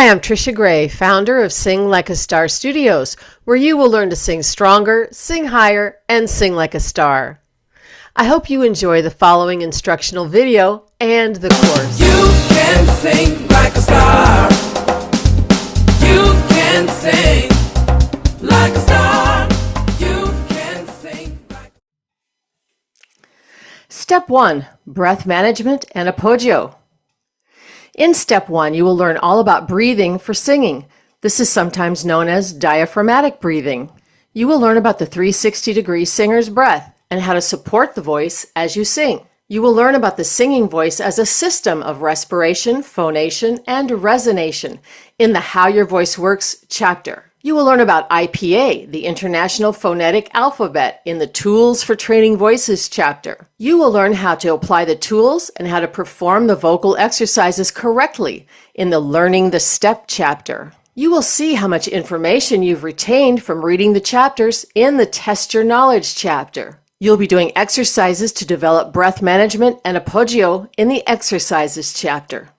Hi, I'm Trisha Gray, founder of Sing Like a Star Studios, where you will learn to sing stronger, sing higher, and sing like a star. I hope you enjoy the following instructional video and the course. You can sing like a star. You can sing like a star. You can sing like... Step 1, Breath Management and Appoggio. In Step 1, you will learn all about breathing for singing. This is sometimes known as diaphragmatic breathing. You will learn about the 360-degree singer's breath and how to support the voice as you sing. You will learn about the singing voice as a system of respiration, phonation, and resonation in the How Your Voice Works chapter. You will learn about IPA, the International Phonetic Alphabet, in the Tools for Training Voices chapter. You will learn how to apply the tools and how to perform the vocal exercises correctly in the Learning the Step chapter. You will see how much information you've retained from reading the chapters in the Test Your Knowledge chapter. You'll be doing exercises to develop breath management and appoggio in the Exercises chapter.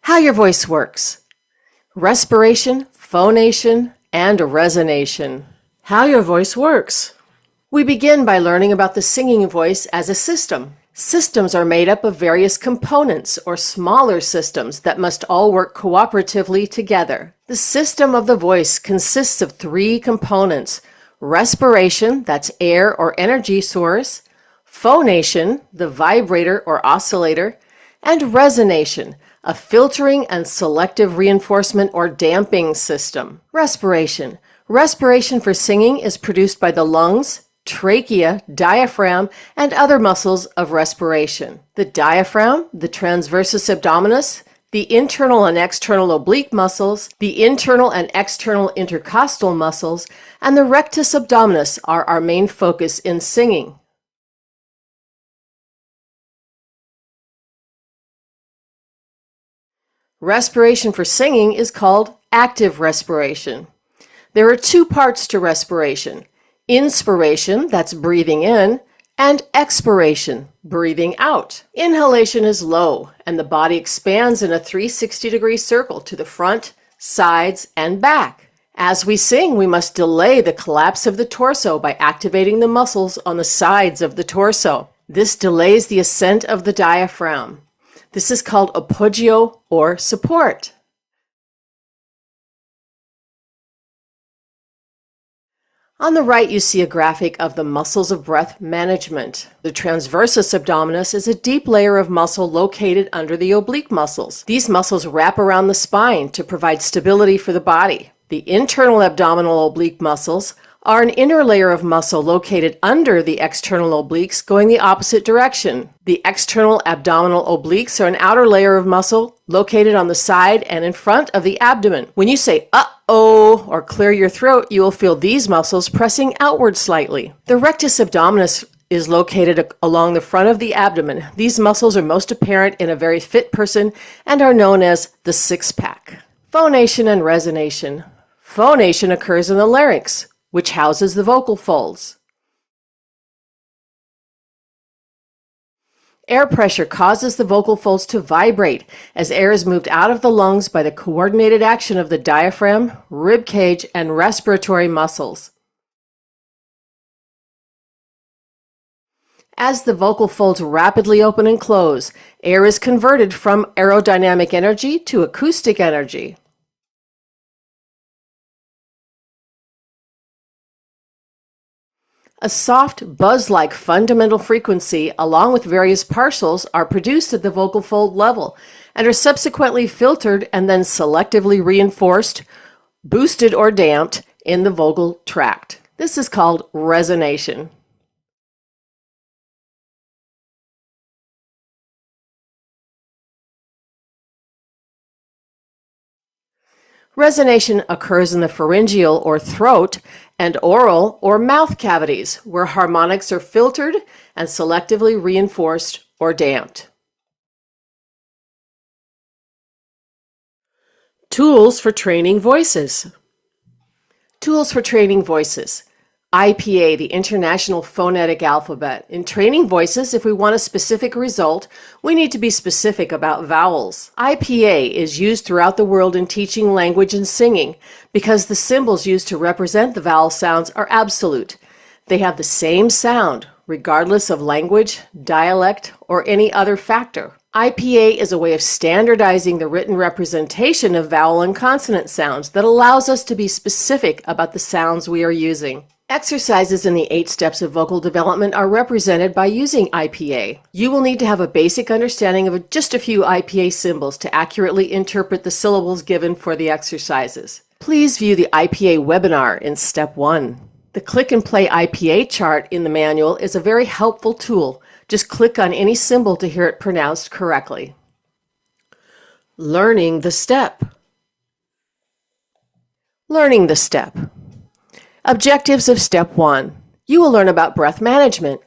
How Your Voice Works. Respiration, phonation, and resonation. How your voice works. We begin by learning about the singing voice as a system. Systems are made up of various components or smaller systems that must all work cooperatively together. The system of the voice consists of three components: respiration, that's air or energy source; phonation, the vibrator or oscillator; and resonation, a filtering and selective reinforcement or damping system. Respiration. Respiration for singing is produced by the lungs, trachea, diaphragm, and other muscles of respiration. The diaphragm, the transversus abdominis, the internal and external oblique muscles, the internal and external intercostal muscles, and the rectus abdominis are our main focus in singing. Respiration for singing is called active respiration. There are two parts to respiration: inspiration, that's breathing in, and expiration, breathing out. Inhalation is low, and the body expands in a 360-degree circle to the front, sides, and back. As we sing, we must delay the collapse of the torso by activating the muscles on the sides of the torso. This delays the ascent of the diaphragm. This is called appoggio or support. On the right, you see a graphic of the muscles of breath management. The transversus abdominis is a deep layer of muscle located under the oblique muscles. These muscles wrap around the spine to provide stability for the body. The internal abdominal oblique muscles are an inner layer of muscle located under the external obliques going the opposite direction. The external abdominal obliques are an outer layer of muscle located on the side and in front of the abdomen. When you say uh-oh or clear your throat, you will feel these muscles pressing outward slightly. The rectus abdominis is located along the front of the abdomen. These muscles are most apparent in a very fit person and are known as the six-pack. Phonation and resonation. Phonation occurs in the larynx, which houses the vocal folds. Air pressure causes the vocal folds to vibrate as air is moved out of the lungs by the coordinated action of the diaphragm, rib cage, and respiratory muscles. As the vocal folds rapidly open and close, air is converted from aerodynamic energy to acoustic energy. A soft, buzz-like fundamental frequency, along with various partials, are produced at the vocal fold level and are subsequently filtered and then selectively reinforced, boosted, or damped in the vocal tract. This is called resonation. Resonation occurs in the pharyngeal or throat and oral or mouth cavities, where harmonics are filtered and selectively reinforced or damped. Tools for training voices. Tools for training voices. IPA, the International Phonetic Alphabet. In training voices, if we want a specific result, we need to be specific about vowels. IPA is used throughout the world in teaching language and singing because the symbols used to represent the vowel sounds are absolute. They have the same sound, regardless of language, dialect, or any other factor. IPA is a way of standardizing the written representation of vowel and consonant sounds that allows us to be specific about the sounds we are using. Exercises in the 8 steps of vocal development are represented by using IPA. You will need to have a basic understanding of just a few IPA symbols to accurately interpret the syllables given for the exercises. Please view the IPA webinar in Step 1. The Click and Play IPA chart in the manual is a very helpful tool. Just click on any symbol to hear it pronounced correctly. Learning the step. Learning the step. Objectives of Step 1. You will learn about breath management.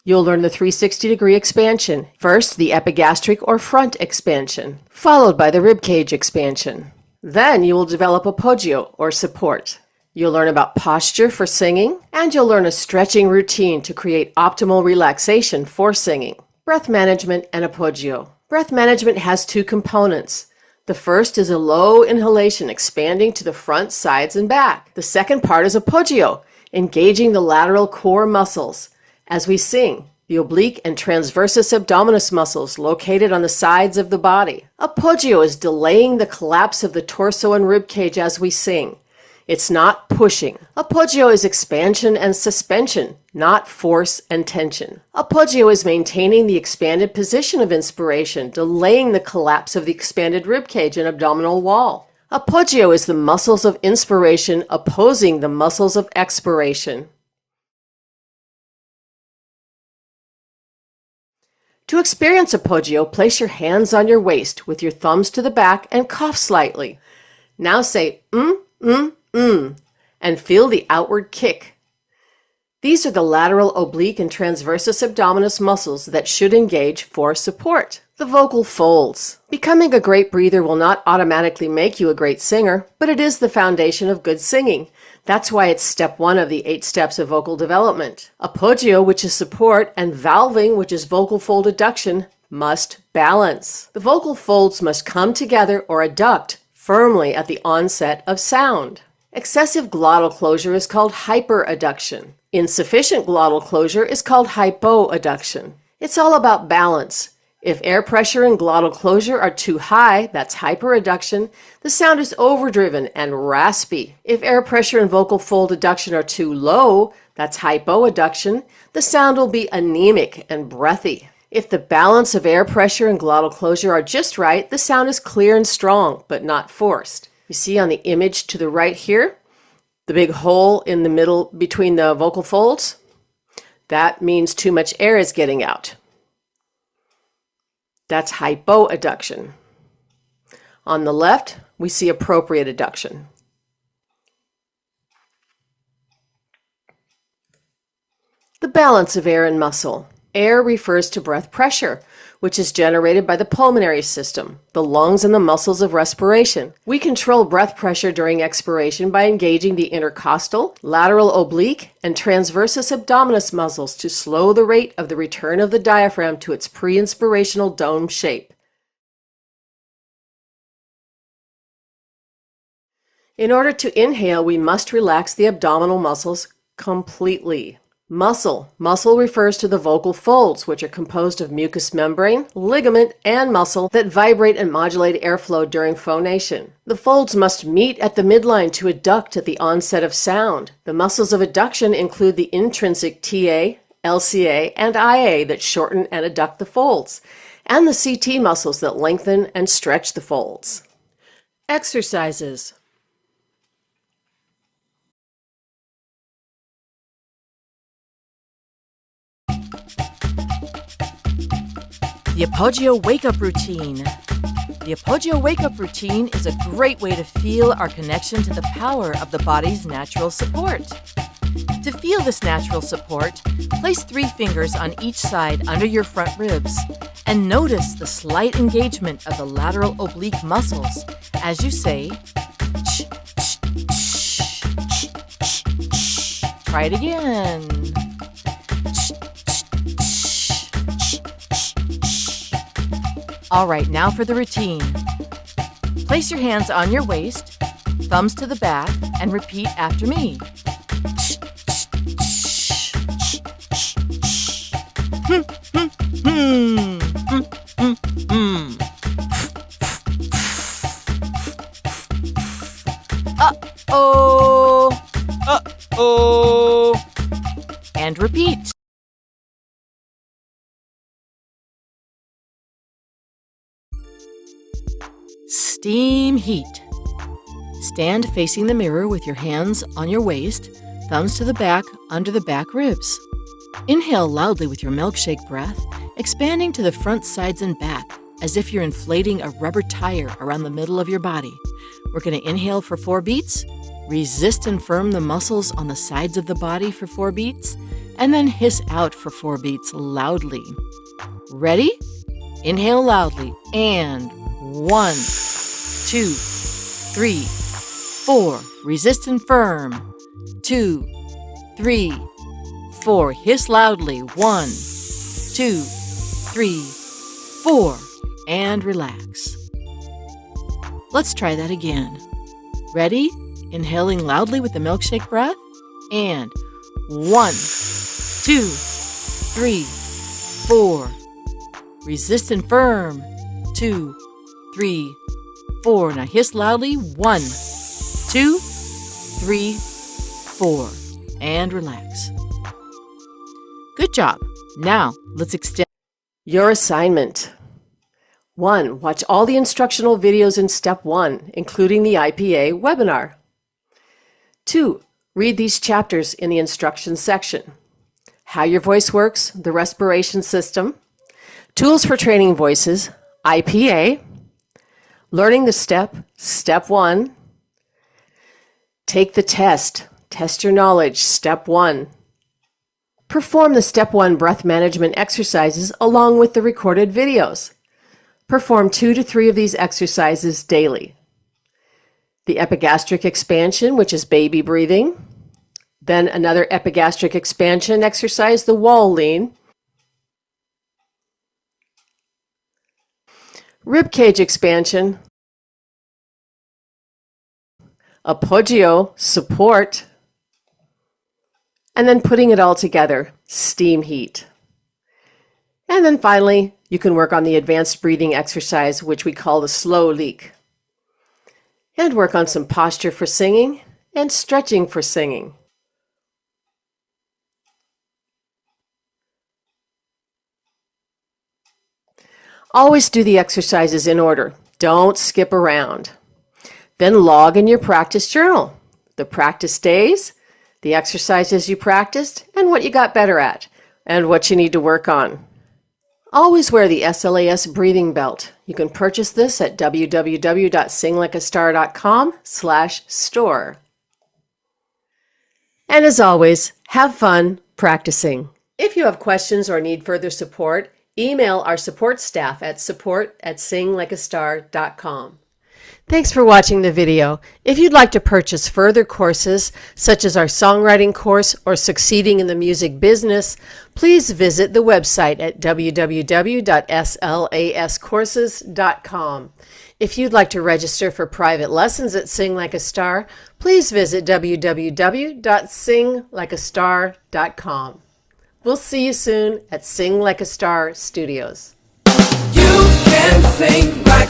You'll learn the 360-degree expansion. First, the epigastric or front expansion, followed by the ribcage expansion. Then you will develop appoggio or support. You'll learn about posture for singing, and you'll learn a stretching routine to create optimal relaxation for singing. Breath management and appoggio. Breath management has 2 components. The first is a low inhalation expanding to the front, sides, and back. The second part is appoggio, engaging the lateral core muscles. As we sing, the oblique and transversus abdominis muscles located on the sides of the body. Appoggio is delaying the collapse of the torso and rib cage as we sing. It's not pushing. Appoggio is expansion and suspension, not force and tension. Appoggio is maintaining the expanded position of inspiration, delaying the collapse of the expanded ribcage and abdominal wall. Appoggio is the muscles of inspiration opposing the muscles of expiration. To experience appoggio, place your hands on your waist with your thumbs to the back and cough slightly. Now say and feel the outward kick. These are the lateral oblique and transversus abdominis muscles that should engage for support. The vocal folds. Becoming a great breather will not automatically make you a great singer, but it is the foundation of good singing. That's why it's Step 1 of the 8 steps of vocal development. Appoggio, which is support, and valving, which is vocal fold adduction, must balance. The vocal folds must come together or adduct firmly at the onset of sound. Excessive glottal closure is called hyperadduction. Insufficient glottal closure is called hypoadduction. It's all about balance. If air pressure and glottal closure are too high, that's hyperadduction, the sound is overdriven and raspy. If air pressure and vocal fold adduction are too low, that's hypoadduction, the sound will be anemic and breathy. If the balance of air pressure and glottal closure are just right, the sound is clear and strong, but not forced. You see on the image to the right here, the big hole in the middle between the vocal folds? That means too much air is getting out. That's hypoadduction. On the left, we see appropriate adduction. The balance of air and muscle. Air refers to breath pressure, which is generated by the pulmonary system, the lungs, and the muscles of respiration. We control breath pressure during expiration by engaging the intercostal, lateral oblique, and transversus abdominis muscles to slow the rate of the return of the diaphragm to its pre-inspirational dome shape. In order to inhale, we must relax the abdominal muscles completely. Muscle. Muscle refers to the vocal folds, which are composed of mucous membrane, ligament, and muscle that vibrate and modulate airflow during phonation. The folds must meet at the midline to adduct at the onset of sound. The muscles of adduction include the intrinsic TA, LCA, and IA that shorten and adduct the folds, and the CT muscles that lengthen and stretch the folds. Exercises. The Appoggio Wake-Up Routine. The Appoggio Wake-Up Routine is a great way to feel our connection to the power of the body's natural support. To feel this natural support, place 3 fingers on each side under your front ribs and notice the slight engagement of the lateral oblique muscles as you say, ch, ch, ch, ch, ch, ch. Try try it again. All right, now for the routine. Place your hands on your waist, thumbs to the back, and repeat after me. Uh-oh. Uh-oh. And repeat. Steam heat. Stand facing the mirror with your hands on your waist, thumbs to the back, under the back ribs. Inhale loudly with your milkshake breath, expanding to the front, sides, and back, as if you're inflating a rubber tire around the middle of your body. We're going to inhale for 4 beats, resist and firm the muscles on the sides of the body for 4 beats, and then hiss out for 4 beats loudly. Ready? Inhale loudly, and 1, 2, 3, 4. Resist and firm. 2, 3, 4. Hiss loudly. 1, 2, 3, 4. And relax. Let's try that again. Ready? Inhaling loudly with the milkshake breath. And 1, 2, 3, 4. Resist and firm. 2, 3, 4. Now hiss loudly. 1, 2, 3, 4. And relax. Good job. Now let's extend. Your assignment. 1. Watch all the instructional videos in Step 1, including the IPA webinar. 2. Read these chapters in the instructions section. How your voice works, the respiration system, tools for training voices, IPA, learning the Step 1, take the test, test your knowledge, Step 1. Perform the Step 1 breath management exercises along with the recorded videos. Perform 2 to 3 of these exercises daily. The epigastric expansion, which is baby breathing. Then another epigastric expansion exercise, the wall lean. Rib cage expansion. Appoggio, support. And then putting it all together, steam heat. And then finally, you can work on the advanced breathing exercise, which we call the slow leak. And work on some posture for singing and stretching for singing. Always do the exercises in order. Don't skip around. Then log in your practice journal, the practice days, the exercises you practiced, and what you got better at, and what you need to work on. Always wear the SLAS breathing belt. You can purchase this at www.singlikeastar.com/store. And as always, have fun practicing. If you have questions or need further support, email our support staff at support@singlikeastar.com. Thanks for watching the video. If you'd like to purchase further courses, such as our songwriting course or Succeeding in the Music Business, please visit the website at www.slascourses.com. If you'd like to register for private lessons at Sing Like a Star, please visit www.singlikeastar.com. We'll see you soon at Sing Like a Star Studios. You can sing like